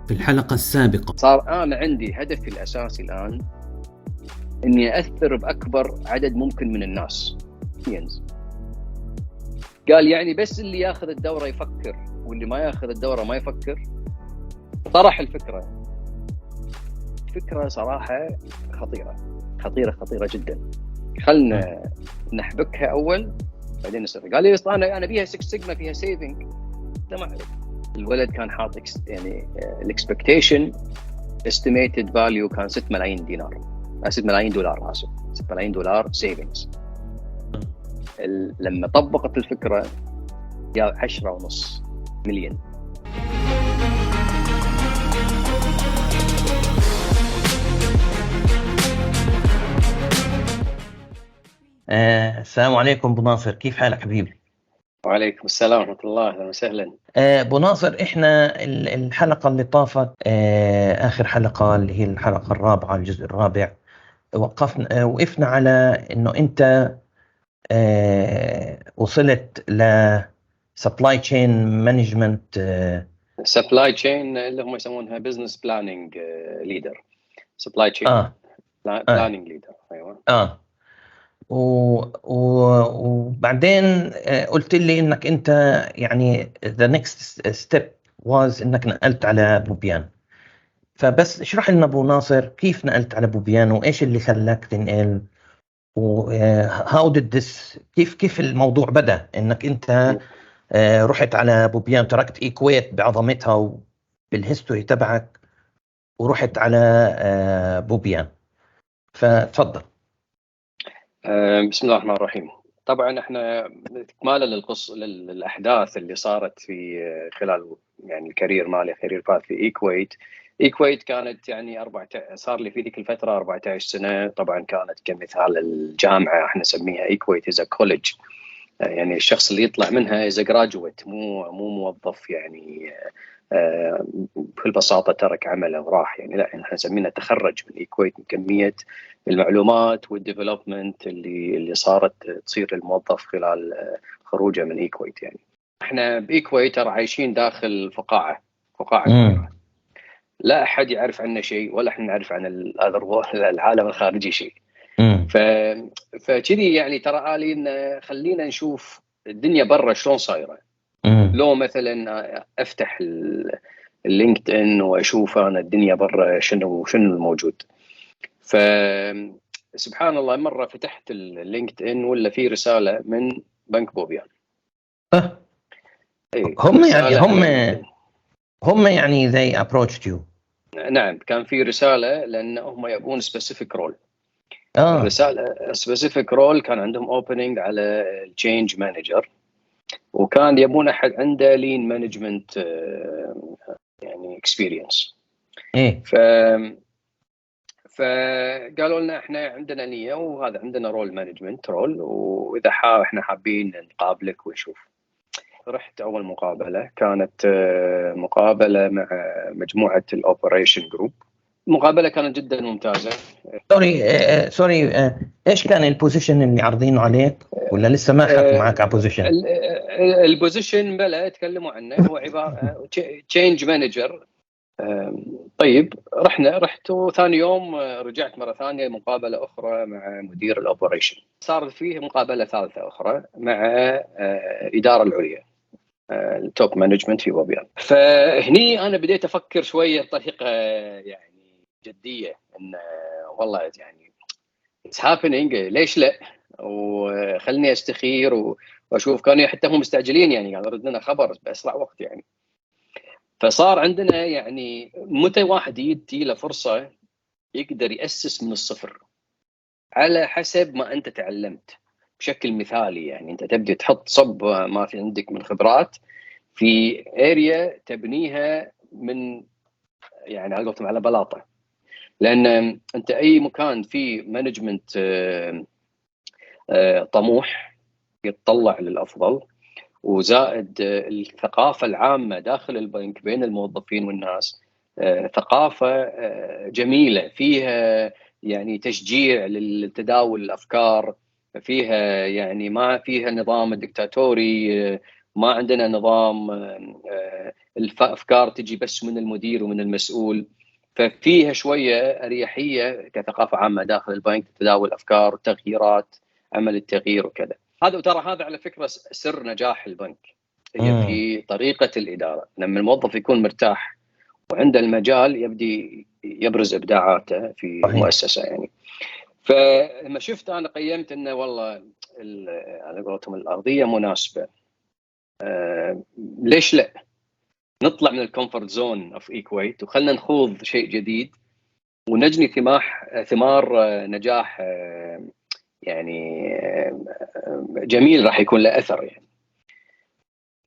في الحلقة السابقة صار أنا عندي هدفي الأساسي الآن إني أثر بأكبر عدد ممكن من الناس. قال يعني بس اللي ياخذ الدورة يفكر واللي ما ياخذ الدورة ما يفكر. طرح الفكرة صراحة خطيرة جدا. خلنا نحبكها أول بعدين نسوي. قال لي أنا بيها 6 سيجما فيها سيفنج. لا ما عليك. الولد كان حاط يعني الاكسبكتيشن estimated value كان 6 ملايين دينار 6 ملايين دولار 6 ملايين دولار سيفنجز. لما طبقت الفكرة يا 10.5 مليون. السلام عليكم ابو ناصر، كيف حالك حبيبي؟ وعليكم السلام ورحمة الله، أهلا وسهلا. ابو ناصر، احنا الحلقة اللي طافت اخر حلقة اللي هي الحلقة الرابعة الجزء الرابع وقفنا على انه انت وصلت ل supply chain management supply chain اللي هم يسمونها business planning leader supply chain planning leader. ايوه وبعدين قلت لي انك انت يعني the next step was انك نقلت على بوبيان. فبس اشرح لنا ابو ناصر كيف نقلت على بوبيان وايش اللي خلاك تنقل how did this كيف الموضوع بدأ انك انت رحت على بوبيان، تركت ايكويت بعظمتها وبالهيستوري تبعك ورحت على بوبيان. فتفضل. بسم الله الرحمن الرحيم. طبعا احنا اكمالا للاحداث اللي صارت في خلال يعني الكارير مالي كارير باث في ايكويت كانت يعني صار لي في ذيك الفتره 14 سنه. طبعا كانت كمثال الجامعه احنا نسميها ايكويت از كوليدج، يعني الشخص اللي يطلع منها از جراجويت، مو موظف يعني بكل بساطه ترك عمله وراح، يعني لا احنا نسميها تخرج من ايكويت من كميه المعلومات والديفلوبمنت اللي صارت تصير للموظف خلال خروجه من ايكويت. يعني احنا بايكويت ترى عايشين داخل فقاعه كبيره، لا احد يعرف عنا شيء ولا احنا نعرف عن العالم الخارجي شيء. فكذي يعني ترى آلي خلينا نشوف الدنيا برا شلون صايره. لو مثلا افتح اللينكد ان واشوف انا الدنيا برا شنو الموجود. فسبحان الله مرة فتحت اللينكد ان ولا في رسالة من بنك بوبيان. هم يعني they approached you. نعم كان في رسالة لأن هم يبون specific role. الرسالة specific role كان عندهم opening على change manager، وكان يبون أحد عنده lean management يعني experience. فقالوا لنا احنا عندنا نية وهذا عندنا رول مانجمنت رول، واذا احنا حابين نقابلك ونشوف. رحت اول مقابلة كانت مقابلة مع مجموعة الاوبريشن جروب. المقابلة كانت جدا ممتازة. سوري ايش كان البوزيشن اللي عارضينه عليك ولا لسه ما حكوا معك على بوزيشن؟ البوزيشن بلا تكلموا عنه هو عبارة تشينج مانجر. طيب رحت وثاني يوم رجعت مرة ثانية مقابلة أخرى مع مدير الأوبريشن. صار فيه مقابلة ثالثة أخرى مع إدارة العليا التوب مانجمنت في بوبيان. فهني أنا بديت أفكر شوية بطريقة يعني جدية إن والله يعني it's happening، ليش لا، وخلني أستخير وأشوف. كانوا حتى هم مستعجلين يعني قالوا ردنا خبر بأسرع وقت يعني. فصار عندنا يعني متى واحد يدي له فرصة يقدر يأسس من الصفر على حسب ما أنت تعلمت بشكل مثالي. يعني أنت تبدأ تحط صب ما في عندك من خبرات في اريا تبنيها من يعني على بلاطة. لأن أنت أي مكان فيه مانجمنت طموح يتطلع للأفضل، وزائد الثقافة العامة داخل البنك بين الموظفين والناس ثقافة جميلة فيها يعني تشجيع للتداول الأفكار، فيها يعني ما فيها نظام ديكتاتوري، ما عندنا نظام الافكار تجي بس من المدير ومن المسؤول، ففيها شويه اريحيه كثقافه عامه داخل البنك، تداول افكار وتغييرات، عمل التغيير وكذا. هذا وترى هذا على فكره سر نجاح البنك، هي في طريقه الاداره. لما الموظف يكون مرتاح وعنده المجال يبدي يبرز ابداعاته في المؤسسه يعني. فلما شفت انا قيمت انه والله على قولتهم الارضيه مناسبه، ليش لا نطلع من الكومفورت زون اوف ايكويت وخلنا نخوض شيء جديد ونجني ثمار نجاح يعني جميل راح يكون له اثر يعني.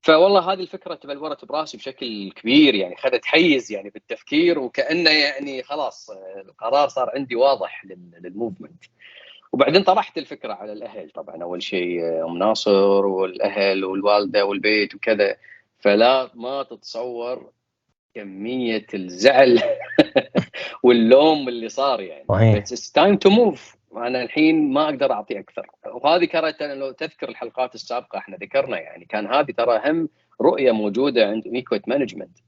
فوالله هذه الفكره تبلورت براسي بشكل كبير يعني، خذت حيز يعني بالتفكير، وكانه يعني خلاص القرار صار عندي واضح للموفمنت. وبعدين طرحت الفكره على الاهل طبعا، اول شيء ام ناصر والاهل والوالده والبيت وكذا، فلا ما تتصور كميه الزعل واللوم اللي صار يعني. It's time to move. انا الحين ما اقدر اعطي اكثر. وهذه كانت لو تذكر الحلقات السابقه احنا ذكرنا يعني، كان هذه ترى اهم رؤيه موجوده عند ايكويت مانجمنت،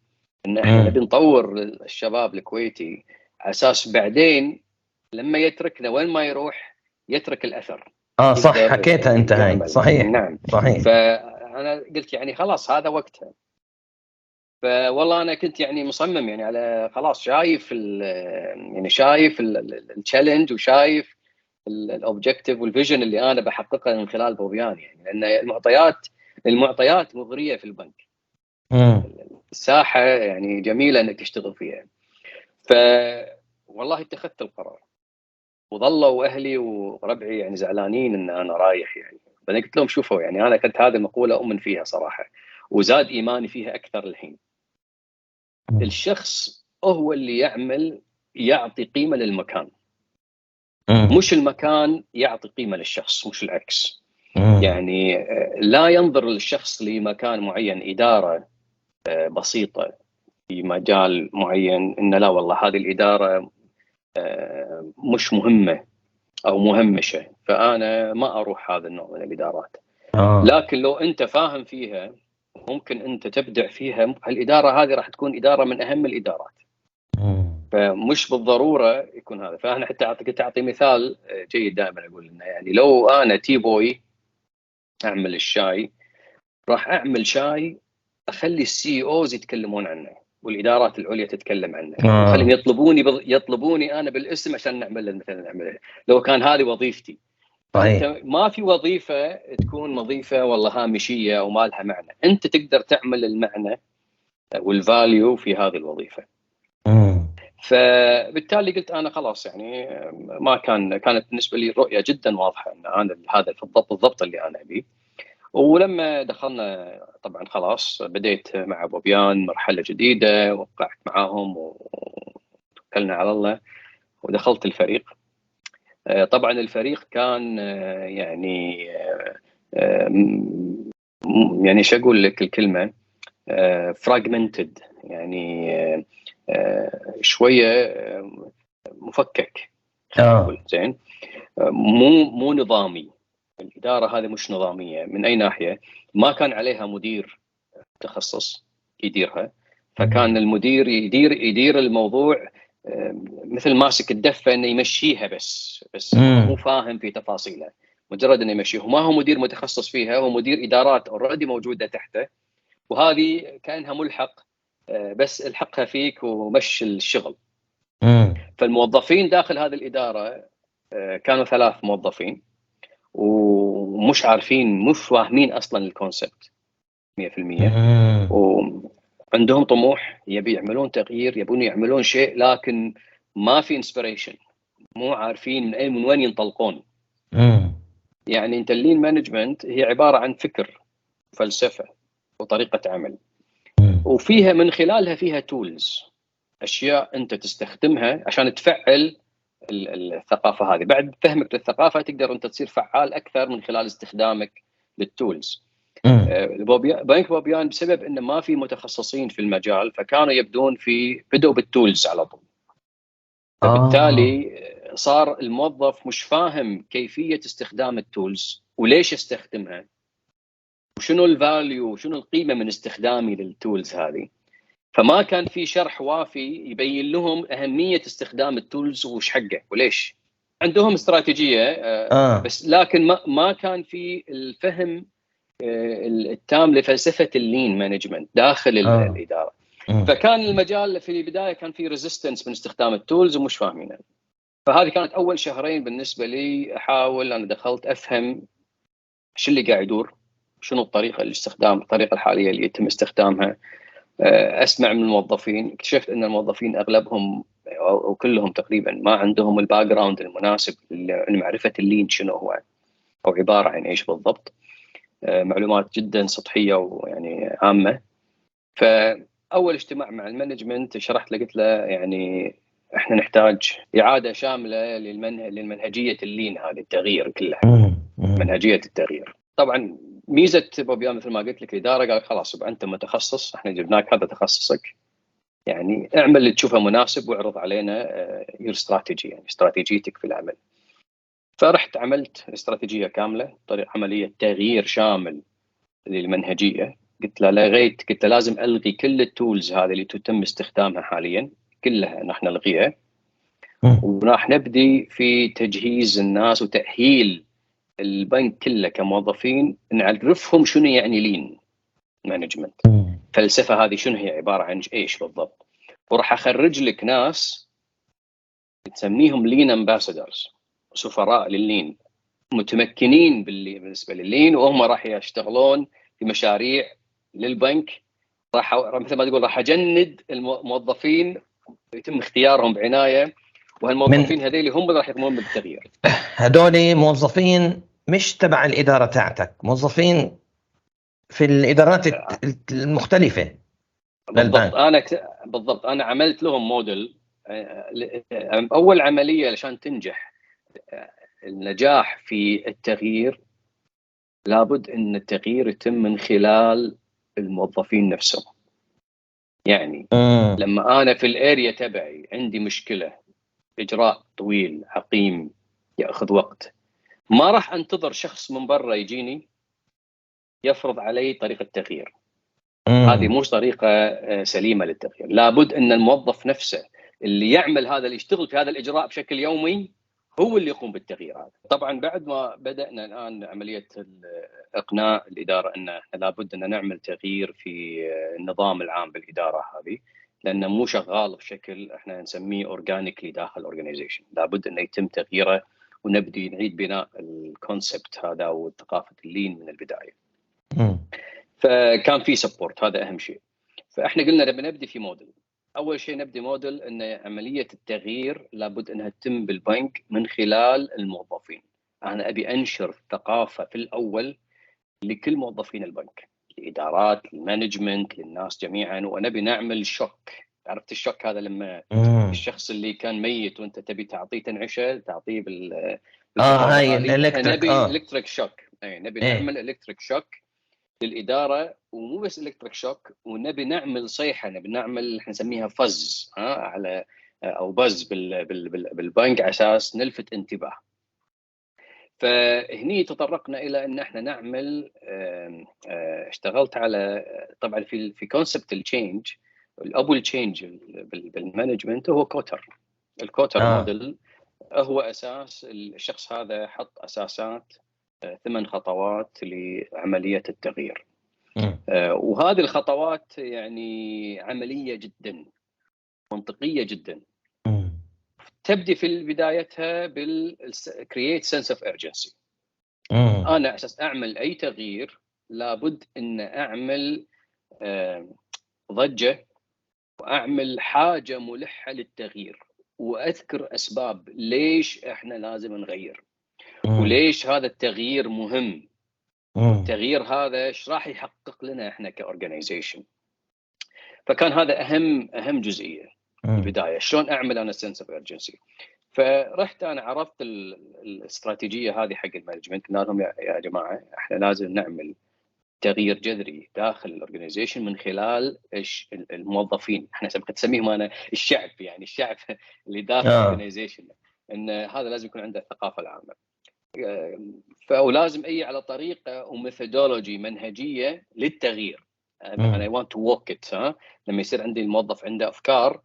ان احنا نبي نطور الشباب الكويتي على اساس بعدين لما يتركنا وين ما يروح يترك الاثر. صح، حكيتها انت هاي، صحيح. نعم صحيح. فانا قلت يعني خلاص هذا وقتها. فوالله انا كنت يعني مصمم يعني على خلاص، شايف يعني شايف التشالنج وشايف الاوبجكتيف والفيجن اللي انا بحققه من خلال بوبيان يعني، لان المعطيات مغريه في البنك. الساحه يعني جميله انك تشتغل فيها. والله اتخذت القرار، وظلوا اهلي وربعي يعني زعلانين ان انا رايح يعني. بعدين قلت لهم شوفوا يعني انا كنت هذه المقوله اؤمن فيها صراحه، وزاد ايماني فيها اكثر الحين. الشخص هو اللي يعطي قيمه للمكان، مش المكان يعطي قيمه للشخص، مش العكس. يعني لا ينظر الشخص لمكان معين، اداره بسيطه في مجال معين، ان لا والله هذه الاداره مش مهمه او مهمشه فانا ما اروح هذا النوع من الادارات. لكن لو انت فاهم فيها ممكن انت تبدع فيها، الاداره هذه راح تكون اداره من اهم الادارات. فمش بالضروره يكون هذا. فانا حتى كنت اعطي مثال جيد دائما اقول انه يعني لو انا تي بوي اعمل الشاي، راح اعمل شاي اخلي السي اوز يتكلمون عنه والادارات العليا تتكلم عنه، وخليهم يطلبوني انا بالاسم عشان نعمل مثلا نعمل. لو كان هذه وظيفتي. فانت ما في وظيفه تكون وظيفه والله هامشيه او ما لها معنى، انت تقدر تعمل المعنى والفاليو في هذه الوظيفه. فبالتالي قلت انا خلاص يعني ما كانت بالنسبه لي الرؤيه جدا واضحه ان انا هذا بالضبط اللي انا ابيه. ولما دخلنا طبعا خلاص بديت مع بوبيان مرحله جديده، وقعت معاهم وتوكلنا على الله ودخلت الفريق. طبعا الفريق كان يعني يعني شو اقول لك الكلمه، فراجمنتد يعني شويه مفكك زين، مو نظامي. الاداره هذه مش نظاميه من اي ناحيه، ما كان عليها مدير تخصص يديرها، فكان المدير يدير الموضوع مثل ماسك الدفه انه يمشيها بس مو فاهم في تفاصيله، مجرد انه يمشيه. وما هو مدير متخصص فيها، هو مدير ادارات اوريدي موجوده تحته، وهذه كانها ملحق بس الحقها فيك ومشي الشغل. فالموظفين داخل هذه الاداره كانوا 3 موظفين، ومش عارفين مش فاهمين اصلا الكونسبت 100%. وعندهم طموح، يبي يعملون تغيير، يبون يعملون شيء، لكن ما في انسبيريشن، مو عارفين من وين ينطلقون. يعني انت اللين مانجمنت هي عباره عن فكر، فلسفه، وطريقه عمل، وفيها من خلالها فيها تولز، اشياء انت تستخدمها عشان تفعل الثقافه هذه. بعد فهمك للثقافه تقدر انت تصير فعال اكثر من خلال استخدامك للتولز. بنك بوبيان بسبب انه ما في متخصصين في المجال، فكانوا بدوا بالتولز على طول. فبالتالي صار الموظف مش فاهم كيفيه استخدام التولز وليش استخدمها، وشنو الفاليو وشنو القيمه من استخدامي للتولز هذه. فما كان في شرح وافي يبين لهم أهمية استخدام التولز وش حقه وليش. عندهم استراتيجية بس لكن ما كان في الفهم التام لفلسفة اللين مانجمنت داخل الإدارة. فكان المجال في البداية كان في ريزيستنس من استخدام التولز ومش فاهمينها. فهذه كانت أول شهرين بالنسبة لي أحاول، أنا دخلت أفهم شو اللي قاعد يدور، شنو الطريقة الطريقة الحالية اللي يتم استخدامها. أسمع من الموظفين، اكتشفت أن الموظفين أغلبهم أو كلهم تقريبا ما عندهم الباك جراوند المناسب لمعرفة اللين شنو هو أو عبارة عن إيش بالضبط. معلومات جدا سطحية ويعني عامة. فأول اجتماع مع المانجمنت شرحت له، قلت له يعني احنا نحتاج إعادة شاملة للمنهجية اللين، هذه التغيير كلها منهجية التغيير. طبعا ميزة بوبيان مثل ما قلت لك الإدارة قال خلاص يبقى أنت متخصص، احنا جبناك هذا تخصصك، يعني اعمل اللي تشوفه مناسب واعرض علينا يور استراتيجي، يعني استراتيجيتك في العمل. فرحت عملت استراتيجية كاملة، طريقة عملية تغيير شامل للمنهجية. قلت له لازم ألغي كل التولز هذه اللي تتم استخدامها حاليا، كلها نحن نلغيها، وراح نبدي في تجهيز الناس وتأهيل البنك كله كموظفين، نعرفهم شنو يعني لين مانجمنت، فلسفة هذه شنو هي عبارة عن ايش بالضبط. وراح أخرج لك ناس تسميهم لين امباسادرز، سفراء لللين، متمكنين بالنسبة لللين، وهم راح يشتغلون في مشاريع للبنك. راح مثل ما تقول راح أجند الموظفين يتم اختيارهم بعناية، وهالموظفين هذيل هم راح يقومون بالتغيير. هذول موظفين مش تبع الإدارة تاعتك، موظفين في الإدارات المختلفة بالضبط. أنا عملت لهم موديل. أول عملية عشان تنجح النجاح في التغيير، لابد أن التغيير يتم من خلال الموظفين نفسهم. يعني لما أنا في الاريا تبعي عندي مشكلة، إجراء طويل عقيم يأخذ وقت، ما راح أنتظر شخص من برا يجيني يفرض علي طريقة تغيير. هذه مش طريقة سليمة للتغيير. لابد أن الموظف نفسه اللي يعمل هذا، اللي يشتغل في هذا الإجراء بشكل يومي، هو اللي يقوم بالتغيير هذا. طبعا بعد ما بدأنا الآن عملية إقناع الإدارة أن لابد أن نعمل تغيير في النظام العام بالإدارة هذه، لأنه مو شغال بشكل احنا نسميه أورجانيكلي داخل الأورجانيزيشن، لابد أن يتم تغييره ونبدي نعيد بناء الكونسبت هذا وثقافة اللين من البداية. فكان في سبورت، هذا أهم شيء. فإحنا قلنا لما نبدي في موديل، أول شيء نبدي موديل أن عملية التغيير لابد أنها تتم بالبنك من خلال الموظفين. أنا أبي أنشر ثقافة في الأول لكل موظفين البنك، الإدارات، المانجمنت، للناس جميعا، ونبي نعمل شوك. عرفت الشوك هذا لما الشخص اللي كان ميت وأنت تبي تعطيه تنعشه، تعطيه هاي الإلكتريك إلكتريك شوك. نبي نعمل إلكتريك شوك للإدارة، ومو بس إلكتريك شوك، ونبي نعمل صيحة، نبي نعمل احنا نسميها فز على أو بز بالبنك على أساس نلفت انتباه. فهني تطرقنا إلى أن احنا نعمل اشتغلت على طبعا في كونسبت التشينج. الأبو التشينج بالمانجمنت هو كوتر. الكوتر موديل هو أساس. الشخص هذا حط أساسات 8 خطوات لعملية التغيير. وهذه الخطوات يعني عملية جدا، منطقية جدا. تبدي في بدايتها create sense of urgency. أنا أساس أعمل أي تغيير لابد أن أعمل ضجة، وأعمل حاجة ملحة للتغيير، وأذكر أسباب ليش إحنا لازم نغير، وليش هذا التغيير مهم، والتغيير هذا ايش راح يحقق لنا احنا كاورجنايزيشن. فكان هذا اهم جزئيه البدايه، شلون اعمل انا سنس اوف اورجنسي. فرحت انا عرفت الاستراتيجيه هذه حق المانجمنت، قلنا لهم يا جماعه احنا لازم نعمل تغيير جذري داخل الاورجنايزيشن من خلال الموظفين. احنا سبق تسميهم انا الشعب، يعني الشعب اللي داخل الاورجنايزيشن، ان هذا لازم يكون عنده الثقافه العامه. فلازم على طريقه وميثودولوجي منهجيه للتغيير. انا want to walk it. لما يصير عندي الموظف عنده افكار،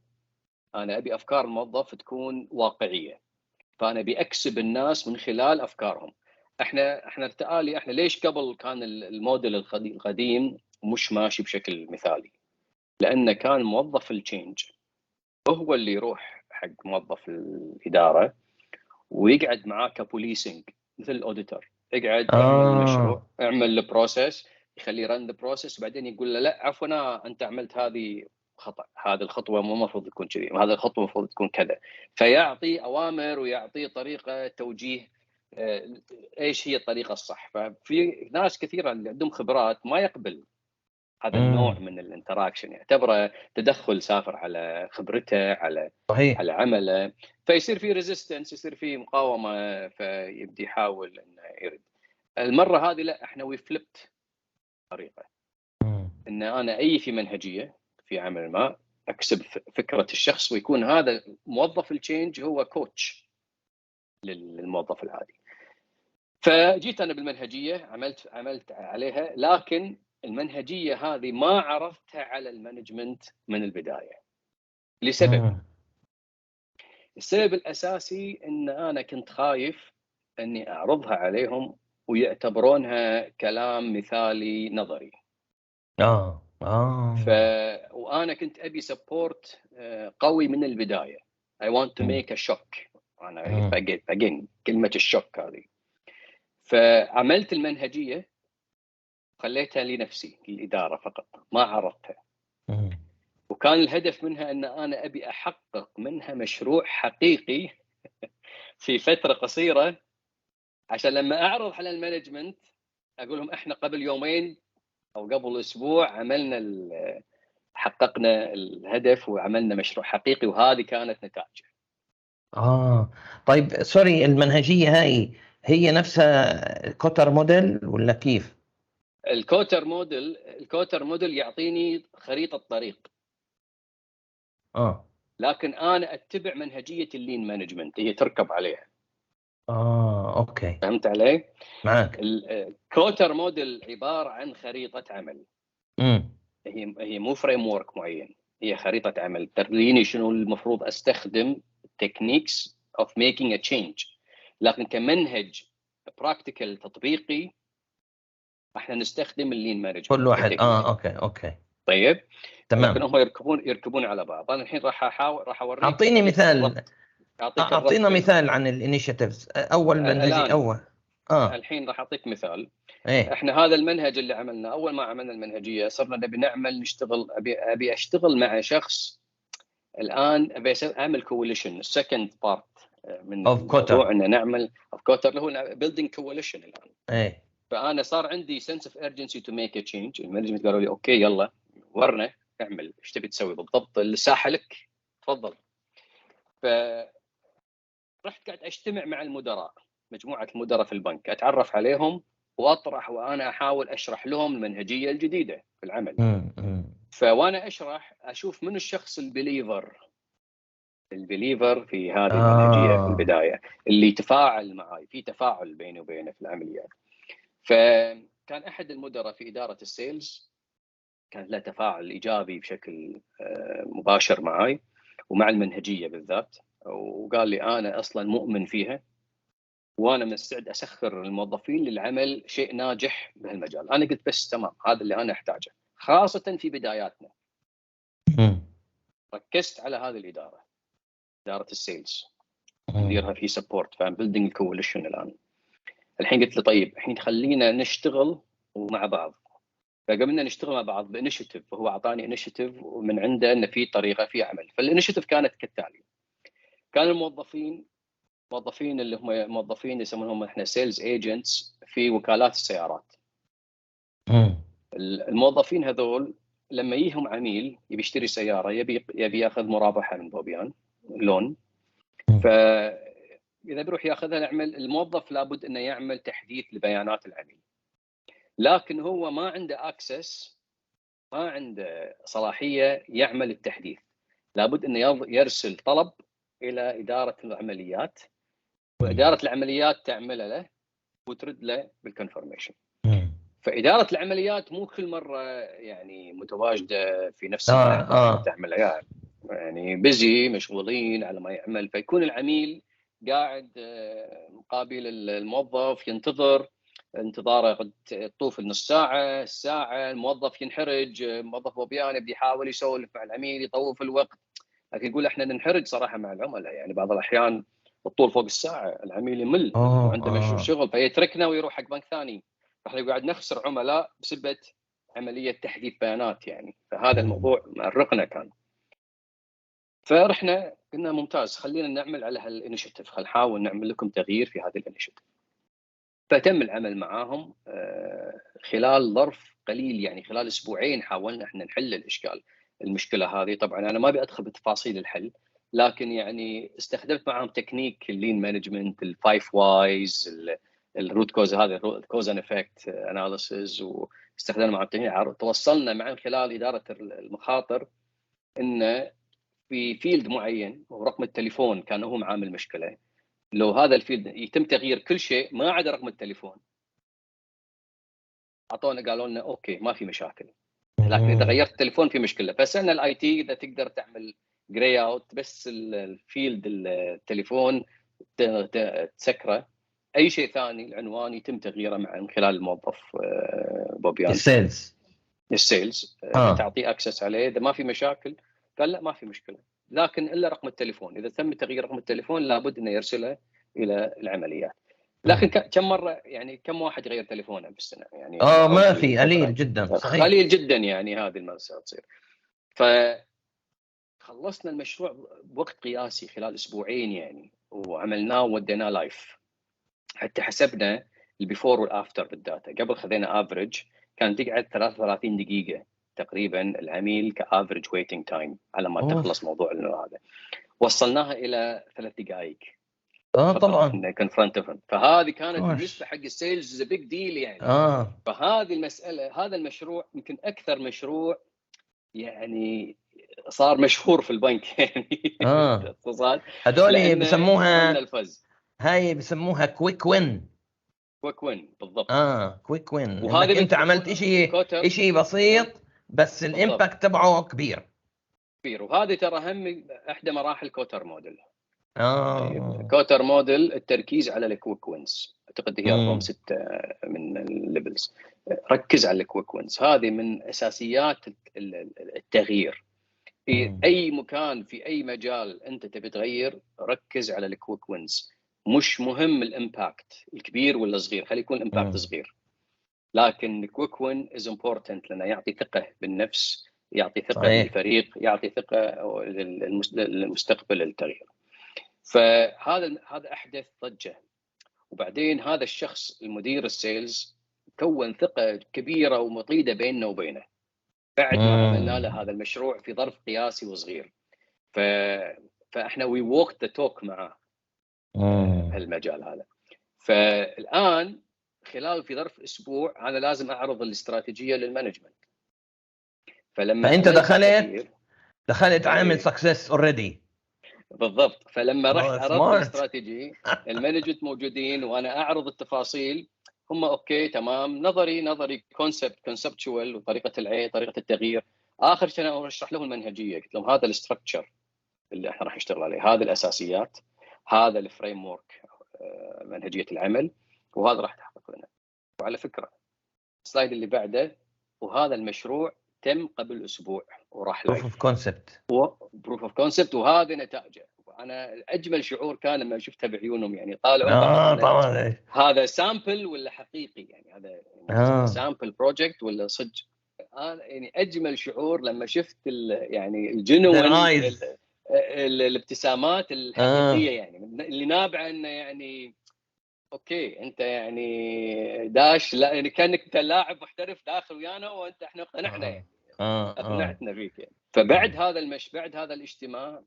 انا ابي افكار الموظف تكون واقعيه، فانا ابي اكسب الناس من خلال افكارهم. احنا ارتقالي، احنا ليش قبل كان الموديل القديم مش ماشي بشكل مثالي؟ لانه كان موظف التشينج هو اللي يروح حق موظف الاداره ويقعد معاه كبوليسنج مثل الاوديتور، يقعد اعمل المشروع، اعمل البروسيس، يخليه رن البروسيس، وبعدين يقول له لا عفوا انت عملت هذه خطا، هذه الخطوه مو المفروض تكون كذي، وهذه الخطوه المفروض تكون كذا. فيعطي اوامر ويعطي طريقه توجيه ايش هي الطريقه الصح. ففي ناس كثيره اللي عندهم خبرات ما يقبل هذا النوع من الانتراكشن، يعتبره تدخل سافر على خبرته، على صحيح. على عمله، فيصير في ريزيستنس، يصير في مقاومه، فيبدي يحاول انه يرد. المره هذه لا، احنا وي فليبت طريقه ان انا في منهجيه في عمل ما، اكسب فكره الشخص، ويكون هذا موظف التشينج هو كوتش للموظف العادي. فجيت انا بالمنهجيه، عملت عليها، لكن المنهجيه هذه ما عرضتها على المانجمنت من البدايه لسبب. السبب الاساسي ان انا كنت خايف اني اعرضها عليهم ويعتبرونها كلام مثالي نظري. وانا كنت ابي سبورت قوي من البدايه. I want to make a shock. انا again كلمه الشوك هذه. فعملت المنهجيه، خليتها لنفسي الإدارة فقط، ما عرضتها. وكان الهدف منها أن أنا أبي أحقق منها مشروع حقيقي في فترة قصيرة، عشان لما أعرض على المانجمنت أقول لهم إحنا قبل يومين أو قبل أسبوع عملنا حققنا الهدف وعملنا مشروع حقيقي، وهذه كانت نتائجه. طيب سوري، المنهجية هاي هي نفسها كوتر موديل ولا كيف؟ الكوتر موديل يعطيني خريطة طريق. لكن أنا أتبع منهجية اللين مانجمنت، هي تركب عليها. أوكي، فهمت علي؟ معك. الكوتر موديل عبارة عن خريطة عمل. هي مو فريم ورك معين، هي خريطة عمل تريني شنو المفروض أستخدم تكنيكس of making a change. لكن كمنهج براكتيكال تطبيقي احنا نستخدم اللين مانجمنت كل واحد. اوكي طيب تمام. لكن هم يركبون على بعض. انا الحين راح اوريك. اعطيني مثال. اعطينا مثال عن الانيشيتيفز. اول منهجي الحين راح اعطيك مثال. احنا هذا المنهج اللي عملنا، اول ما عملنا المنهجيه صرنا نبي نشتغل، ابي اشتغل مع شخص. الان ابي اعمل كواليشن، السكند بارت من الموضوع ان نعمل كوتر اللي هو بيلدينج كواليشن الان. فانا صار عندي sense of urgency to make a change. المانجمنت قالوا لي اوكي يلا ورنا اعمل ايش تبي تسوي بالضبط، الساحه لك تفضل. فرحت قاعد اجتمع مع المدراء، مجموعه المدراء في البنك، اتعرف عليهم واطرح وانا احاول اشرح لهم المنهجيه الجديده في العمل. فوانا اشرح اشوف من الشخص البليفر في هذه المنهجيه في البدايه، اللي يتفاعل معي، في تفاعل بيني وبينه في العمليات. فكان احد المدراء في اداره السيلز كان له تفاعل ايجابي بشكل مباشر معي ومع المنهجيه بالذات، وقال لي انا اصلا مؤمن فيها وانا مستعد اسخر الموظفين للعمل شيء ناجح بهالمجال. انا قلت بس تمام، هذا اللي انا احتاجه، خاصه في بداياتنا. ركزت على هذه الاداره، اداره السيلز، نديرها في سبورت، فام بيلدينج الكواليشن. الحين قلت له طيب الحين خلينا نشتغل مع بعض. فقمنا نشتغل مع بعض بانيشيتيف، وهو اعطاني انيشيتيف ومن عنده ان في طريقه في عمل. فالانيشيتيف كانت كالتالي: كان الموظفين اللي هم موظفين يسمونهم احنا سيلز ايجنتس في وكالات السيارات. الموظفين هذول لما يجيهم عميل يبي يشتري سياره، يبي ياخذ مرابحه من بوبيان لون، فاذا بيروح ياخذها نعمل، الموظف لابد انه يعمل تحديث لبيانات العميل، لكن هو ما عنده اكسس، ما عنده صلاحيه يعمل التحديث. لابد انه يرسل طلب الى اداره العمليات، واداره العمليات تعمل له وترد له بالكونفرميشن. فاداره العمليات مو كل مره يعني متواجده في نفس المكان تعمل يعني بيزي مشغولين على ما يعمل، فيكون العميل قاعد مقابل الموظف ينتظر انتظاره قد تطوف النص ساعه الساعه، الموظف ينحرج، موظف بوبيان يبي يحاول يسولف مع العميل يطوف الوقت. لكن يقول احنا ننحرج صراحه مع العملاء، يعني بعض الاحيان الطول فوق الساعه العميل يمل وعنده شغل فيتركنا ويروح حق بنك ثاني، فاحنا قاعد نخسر عملاء بسبه عمليه تحديث بيانات يعني. فهذا الموضوع مأرقنا كان. فرحنا قلنا ممتاز، خلينا نعمل على هالانيشيتيف، خل نحاول نعمل لكم تغيير في هذه الانيشيتيف. فتم العمل معاهم خلال ظرف قليل، يعني خلال اسبوعين حاولنا احنا نحل المشكله هذه. طبعا انا ما ابي ادخل بتفاصيل الحل، لكن يعني استخدمت معهم تكنيك اللين مانجمنت، الفايف وايز، الروت كوز، هذا الكوز اند افكت اناليسيز، واستخدمنا معهم تكنيك. توصلنا مع خلال اداره المخاطر ان في فيلد معين ورقم التليفون كان هو عامل مشكله، لو هذا الفيلد يتم تغيير كل شيء ما عدا رقم التليفون، اعطونا قالوا لنا اوكي ما في مشاكل، لكن اذا غيرت التليفون في مشكله. فسالنا الاي تي اذا تقدر تعمل جراي اوت بس الفيلد التليفون تسكره، اي شيء ثاني العنوان يتم تغييره من خلال الموظف بوبيان السيلز تعطيه اكسس عليه اذا ما في مشاكل. قال لا ما في مشكله، لكن الا رقم التليفون، اذا تم تغيير رقم التليفون لابد انه يرسله الى العمليات. لكن كم مره يعني كم واحد يغير تليفونه بالسنه يعني؟ ما في، قليل جدا، صحيح قليل جدا يعني هذه المسألة تصير. فخلصنا المشروع بوقت قياسي خلال اسبوعين يعني، وعملناه ووديناه لايف. حتى حسبنا البيفور والافتر بالداتا، قبل خذينا افريج كان تقعد 33 دقيقه تقريبا العميل كافريج ويتنج تايم على ما تخلص موضوع هذا، وصلناها الى 3 دقائق. طبعا كان فرونت اوف، فهذه كانت بالنسبه حق السيلز بيج ديل يعني. فهذه المساله، هذا المشروع يمكن اكثر مشروع يعني صار مشهور في البنك يعني. هذول بسموها هاي بسموها كويك وين بالضبط. كويك وين، انك انت عملت شيء بسيط بس الامباكت تبعه كبير. وهذه ترى هم احدى مراحل كوتر موديل. كوتر موديل التركيز على الكويك وينز، اعتقد هي رقم 6 من الليفلز. ركز على الكويك وينز، هذه من اساسيات التغيير في اي مكان في اي مجال انت تبي تغير. ركز على الكويك وينز، مش مهم الامباكت الكبير ولا صغير، خلي يكون الامباكت صغير، لكن الكويك وين از امبورتنت لانه يعطي ثقه بالنفس، يعطي ثقه للفريق، يعطي ثقه للمستقبل التغيير. فهذا احدث ضجه. وبعدين هذا الشخص المدير السيلز كون ثقه كبيره ومطيده بيننا وبينه بعد ما عملنا له هذا المشروع في ظرف قياسي وصغير. فاحنا وي ووك ذا توك معه هالمجال هذا. فالان خلال في ظرف اسبوع انا لازم اعرض الاستراتيجيه للمانجمنت. فانت دخلت عامل سكسس اوريدي. بالضبط. فلما رحت عرضت الاستراتيجي المانجمنت موجودين وانا اعرض التفاصيل، هم اوكي تمام، نظري كونسبتشوال وطريقه العين طريقه التغيير. اخر شيء انا اشرح لهم المنهجيه، قلت لهم هذا الاستراكشر اللي احنا راح نشتغل عليه، هذه الاساسيات، هذا الفريم ورك منهجيه العمل، وهذا راح تحقق لنا. وعلى فكره السلايد اللي بعده، وهذا المشروع تم قبل اسبوع وراح بروف اوف كونسبت وهذا نتائجه. انا اجمل شعور كان لما شفتها بعيونهم، يعني طالعوا طبعا هذا سامبل ولا حقيقي، يعني هذا سامبل بروجكت ولا صدق. انا يعني اجمل شعور لما شفت يعني الجنون الابتسامات الحقيقيه يعني اللي نابعه انه يعني اوكي انت يعني داش، لا يعني كانك انت لاعب محترف داخل ويانا وانت احنا اقتنعنا يعني اقنعتنا فيك يعني. فبعد بعد هذا الاجتماع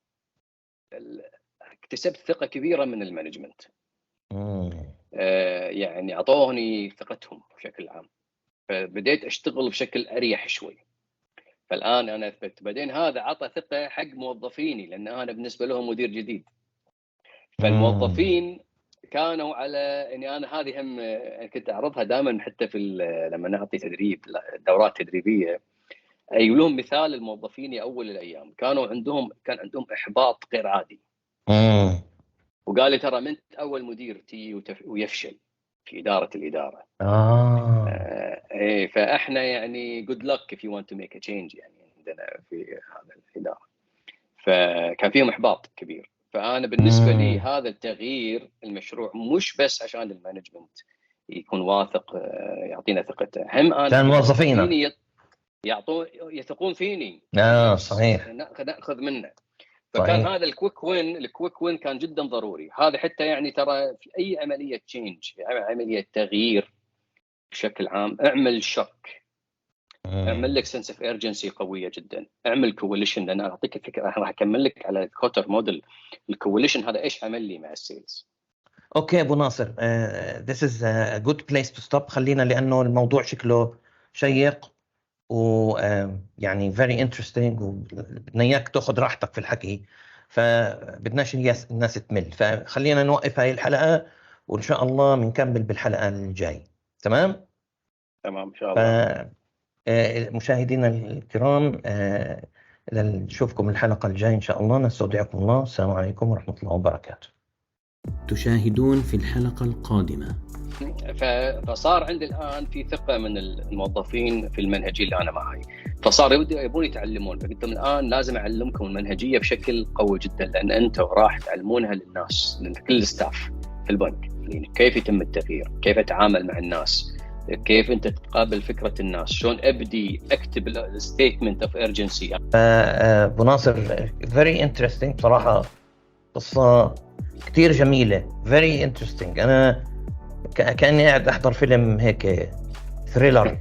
اكتسبت ثقه كبيره من المانجمنت. يعني اعطوني ثقتهم بشكل عام، فبديت اشتغل بشكل اريح شوي. فالان انا اثبت. بعدين هذا عطى ثقه حق موظفيني، لان انا بالنسبه لهم مدير جديد. فالموظفين كانوا على اني انا هذه هم كنت اعرضها دائما حتى في لما نعطي تدريب دورات تدريبيه، اي لهم مثال الموظفين اول الايام كان عندهم احباط غير عادي. وقال لي ترى من اول مدير تي ويفشل في اداره الاداره. ايه فاحنا يعني good luck if you want to make a change يعني عندنا في هذا الاداره. فكان فيهم احباط كبير. فانا بالنسبه لي هذا التغيير المشروع مش بس عشان المانجمنت يكون واثق يعطينا ثقته، هم انا كان موظفينا يثقون فيني. صحيح ناخذ منه. فكان هذا الكويك وين كان جدا ضروري. هذا حتى يعني ترى في اي عمليه تشينج، عمليه تغيير بشكل عام، اعمل شك، اعمل لك سنس اوف ايرجنسي قويه جدا، اعمل كواليشن. لان انا اعطيك الفكره، راح اكمل لك على الكوتر موديل. الكواليشن هذا ايش عمل لي مع السيلز. اوكي ابو ناصر، this is a good place to stop. خلينا لانه الموضوع شكله شيق ويعني very interesting، وبدنا اياك تاخذ راحتك في الحكي، فبدناش الناس تمل. فخلينا نوقف هاي الحلقه وان شاء الله بنكمل بالحلقه الجاي. تمام ان شاء الله. مشاهدينا الكرام، نشوفكم الحلقه الجايه ان شاء الله. نستودعكم الله. السلام عليكم ورحمه الله وبركاته. تشاهدون في الحلقه القادمه. فصار عندي الان في ثقه من الموظفين في المنهجيه اللي انا معي، فصار يبون يتعلمون. فقلت لهم الان لازم اعلمكم المنهجيه بشكل قوي جدا، لان انتم راح تعلمونها للناس، لكل الستاف في البنك. يعني كيف يتم التغيير، كيف اتعامل مع الناس، كيف انت تتقابل فكره الناس، شلون ابدي اكتب الستيتمنت اوف ايرجنسي. ابو ناصر very interesting بصراحه، قصه كتير جميله very interesting. انا كاني قاعد احضر فيلم هيك ثريلر